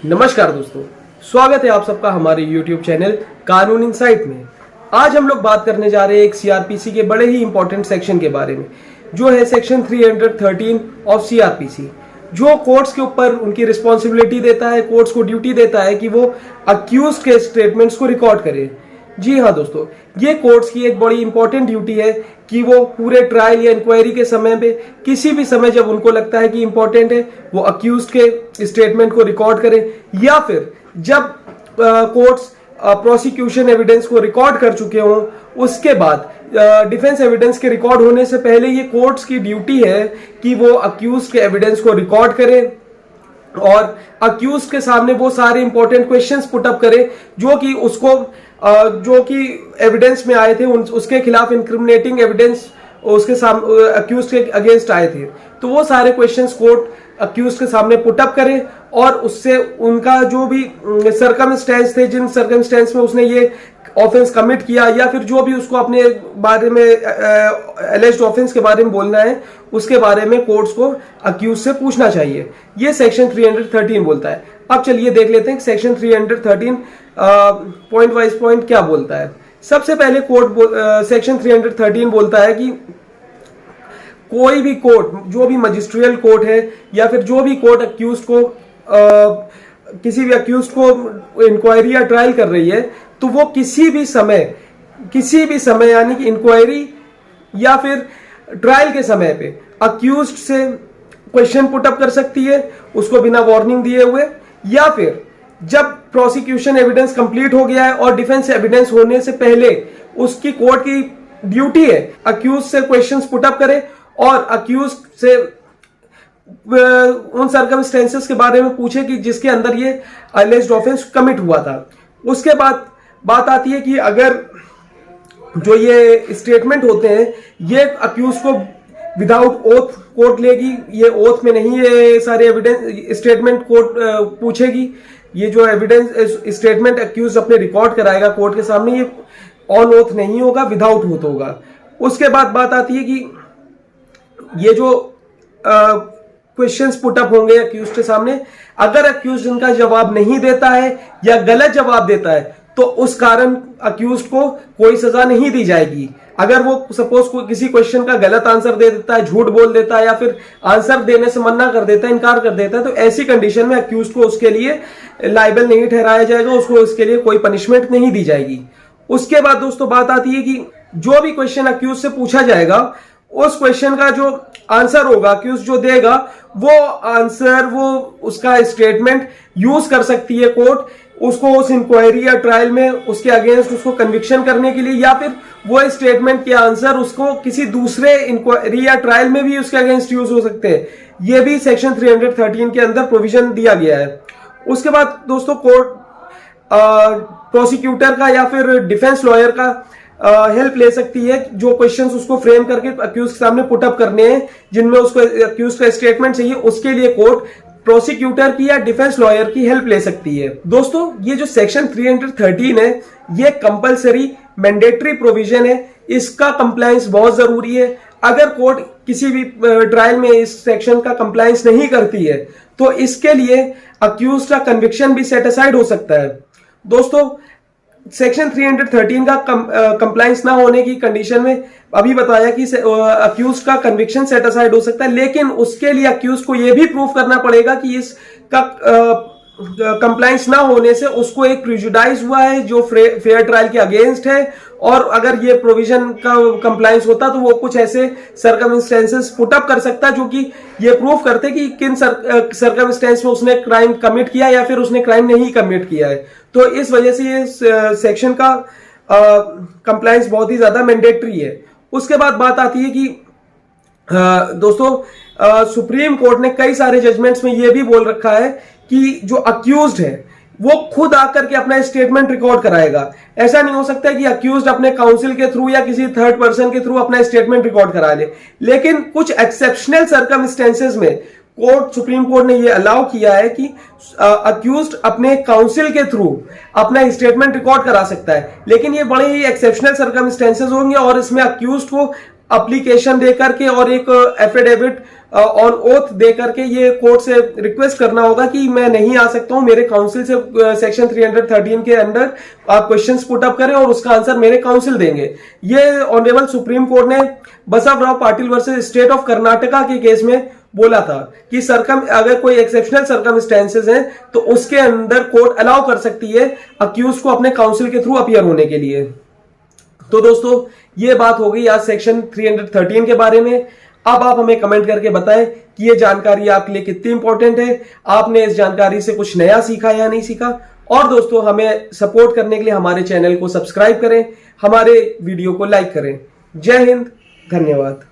नमस्कार दोस्तों, स्वागत है आप सबका हमारे YouTube चैनल कानून इनसाइट में। आज हम लोग बात करने जा रहे हैं एक सीआरपीसी के बड़े ही इंपॉर्टेंट सेक्शन के बारे में, जो है सेक्शन 313 ऑफ सीआरपीसी, जो कोर्ट्स के ऊपर उनकी रिस्पॉन्सिबिलिटी देता है, कोर्ट्स को ड्यूटी देता है कि वो अक्यूज के स्टेटमेंट्स को रिकॉर्ड करें। जी हाँ दोस्तों, ये कोर्ट्स की एक बड़ी इंपॉर्टेंट ड्यूटी है कि वो पूरे ट्रायल या इंक्वायरी के समय पे किसी भी समय जब उनको लगता है कि इंपॉर्टेंट है, वो अक्यूज के स्टेटमेंट को रिकॉर्ड करें, या फिर जब कोर्ट्स प्रोसिक्यूशन एविडेंस को रिकॉर्ड कर चुके हों, उसके बाद डिफेंस एविडेंस के रिकॉर्ड होने से पहले ये कोर्ट्स की ड्यूटी है कि वो अक्यूज के एविडेंस को रिकॉर्ड करें और अक्यूज के सामने वो सारे इंपॉर्टेंट क्वेश्चंस पुट अप करे जो कि उसको जो कि एविडेंस में आए थे, उसके खिलाफ इंक्रिमिनेटिंग एविडेंस उसके सामने अक्यूज के अगेंस्ट आए थे। तो वो सारे क्वेश्चंस कोर्ट अक्यूज के सामने पुट अप करे और उससे उनका जो भी सर्कमस्टेंस थे, जिन सर्कमस्टेंस में उसने ये ऑफेंस कमिट किया, या फिर जो भी उसको अपने बारे में एलिज्ड ऑफेंस के बारे में बोलना है, उसके बारे में कोर्ट्स को अक्यूज से पूछना चाहिए। ये सेक्शन 313 बोलता है। अब चलिए देख लेते हैं सेक्शन 313 पॉइंट वाइज पॉइंट क्या बोलता है। सबसे पहले कोर्ट सेक्शन 313 बोलता है कि कोई भी कोर्ट, जो भी मजिस्ट्रियल कोर्ट है या फिर जो भी कोर्ट अक्यूज को किसी भी अक्यूज को इंक्वायरी या ट्रायल कर रही है, तो वो किसी भी समय यानी कि इंक्वायरी या फिर ट्रायल के समय पे अक्यूज्ड से क्वेश्चन पुट अप कर सकती है, उसको बिना वार्निंग दिए हुए, या फिर जब प्रोसिक्यूशन एविडेंस कंप्लीट हो गया है और डिफेंस एविडेंस होने से पहले उसकी कोर्ट की ड्यूटी है अक्यूज से क्वेश्चंस पुट अप करे और अक्यूज से उन सर्कमस्टेंसेस के बारे में पूछे कि जिसके अंदर ये अलेज्ड ऑफेंस कमिट हुआ था। उसके बाद बात आती है कि अगर जो ये स्टेटमेंट होते हैं, ये अक्यूज को विदाउट ओथ कोर्ट लेगी, ये ओथ में नहीं ये सारे एविडेंस स्टेटमेंट कोर्ट पूछेगी। ये जो एविडेंस स्टेटमेंट अक्यूज अपने रिकॉर्ड कराएगा कोर्ट के सामने, ये ऑन ओथ नहीं होगा, विदाउट ओथ होगा। उसके बाद बात आती है कि ये जो क्वेश्चंस पुट अप होंगे अक्यूज के सामने, अगर अक्यूज इनका जवाब नहीं देता है या गलत जवाब देता है, तो उस कारण अक्यूज को कोई सजा नहीं दी जाएगी। अगर वो सपोज किसी क्वेश्चन का गलत आंसर दे देता है, झूठ बोल देता है, या फिर आंसर देने से मना कर देता है, इनकार कर देता है, तो ऐसी कंडीशन में अक्यूज को उसके लिए लायबल नहीं ठहराया जाएगा, उसको उसके लिए कोई पनिशमेंट नहीं दी जाएगी। उसके बाद दोस्तों बात आती है कि जो भी क्वेश्चन अक्यूज से पूछा जाएगा, उस क्वेश्चन का जो आंसर होगा अक्यूज जो देगा, वो आंसर, वो उसका स्टेटमेंट यूज कर सकती है कोर्ट उसको उस इंक्वायरी या ट्रायल में उसके अगेंस्ट उसको कन्विक्शन करने के लिए, या फिर वो स्टेटमेंट के आंसर उसको किसी दूसरे इंक्वायरी या ट्रायल में भी उसके अगेंस्ट यूज हो सकते हैं। ये भी सेक्शन 313 के अंदर प्रोविजन दिया गया है। उसके बाद दोस्तों कोर्ट प्रोसिक्यूटर का या फिर डिफेंस लॉयर का हेल्प ले सकती है, जो क्वेश्चंस उसको फ्रेम करके अक्यूज के सामने पुट अप करने हैं, जिनमें उसको अक्यूज का स्टेटमेंट चाहिए, उसके लिए कोर्ट प्रोसिक्यूटर की या डिफेंस लॉयर की हेल्प ले सकती है। दोस्तों ये जो सेक्शन 313 है, ये कंपलसरी मैंडेटरी प्रोविजन है, इसका कंप्लायंस बहुत जरूरी है। अगर कोर्ट किसी भी ट्रायल में इस सेक्शन का कंप्लायंस नहीं करती है, तो इसके लिए अक्यूज का कन्विक्शन भी सेट असाइड हो सकता है। दोस्तों सेक्शन 313 का कंप्लायंस ना होने की कंडीशन में अभी बताया कि अक्यूज का कन्विक्शन सेट असाइड हो सकता है, लेकिन उसके लिए अक्यूज को यह भी प्रूफ करना पड़ेगा कि इसका कंप्लायंस ना होने से उसको एक प्रिजुडाइज हुआ है जो फेयर ट्रायल के अगेंस्ट है, और अगर ये प्रोविजन का कंप्लायंस होता तो वो कुछ ऐसे सर्कमस्टेंसेस पुट अप कर सकता जो कि ये प्रूफ करते कि किन सर्कमस्टेंस में उसने क्राइम कमिट किया या फिर उसने क्राइम नहीं कमिट किया है। तो इस वजह से ये सेक्शन का कंप्लायंस बहुत ही ज्यादा मैंडेटरी है। उसके बाद बात आती है कि दोस्तों सुप्रीम कोर्ट ने कई सारे जजमेंट्स में ये भी बोल रखा है कि जो अक्यूज्ड है वो खुद आकर के अपना स्टेटमेंट रिकॉर्ड कराएगा। ऐसा नहीं हो सकता कि अक्यूज्ड अपने काउंसिल के थ्रू या किसी थर्ड पर्सन के थ्रू अपना स्टेटमेंट रिकॉर्ड करा ले, लेकिन कुछ एक्सेप्शनल सर्कमस्टेंसेस में सुप्रीम कोर्ट ने यह अलाउ किया है कि अक्यूज्ड अपने काउंसिल के थ्रू अपना स्टेटमेंट रिकॉर्ड करा सकता है, लेकिन ये बड़े ही एक्सेप्शनल सर्कमस्टेंसेस होंगे और इसमें अक्यूज्ड को एप्लीकेशन दे करके और एक एफिडेविट ऑन ओथ दे करके ये कोर्ट से रिक्वेस्ट करना होगा कि मैं नहीं आ सकता हूं, मेरे काउंसिल से सेक्शन 313 के अंडर आप क्वेश्चंस पुट अप करें और उसका आंसर मेरे काउंसिल देंगे। ये ऑनरेबल सुप्रीम कोर्ट ने Basavarao Patil versus state of Karnataka के केस में बोला था कि अगर कोई एक्सेप्शनल सर्कमस्टेंसेस हैं तो उसके अंदर कोर्ट अलाउ कर सकती है अक्यूज को अपने काउंसिल के थ्रू अपीयर होने के लिए। तो दोस्तों ये बात हो गई आज सेक्शन 313 के बारे में। अब आप हमें कमेंट करके बताएं कि ये जानकारी आपके लिए कितनी इंपॉर्टेंट है, आपने इस जानकारी से कुछ नया सीखा या नहीं सीखा। और दोस्तों हमें सपोर्ट करने के लिए हमारे चैनल को सब्सक्राइब करें, हमारे वीडियो को लाइक करें। जय हिंद, धन्यवाद।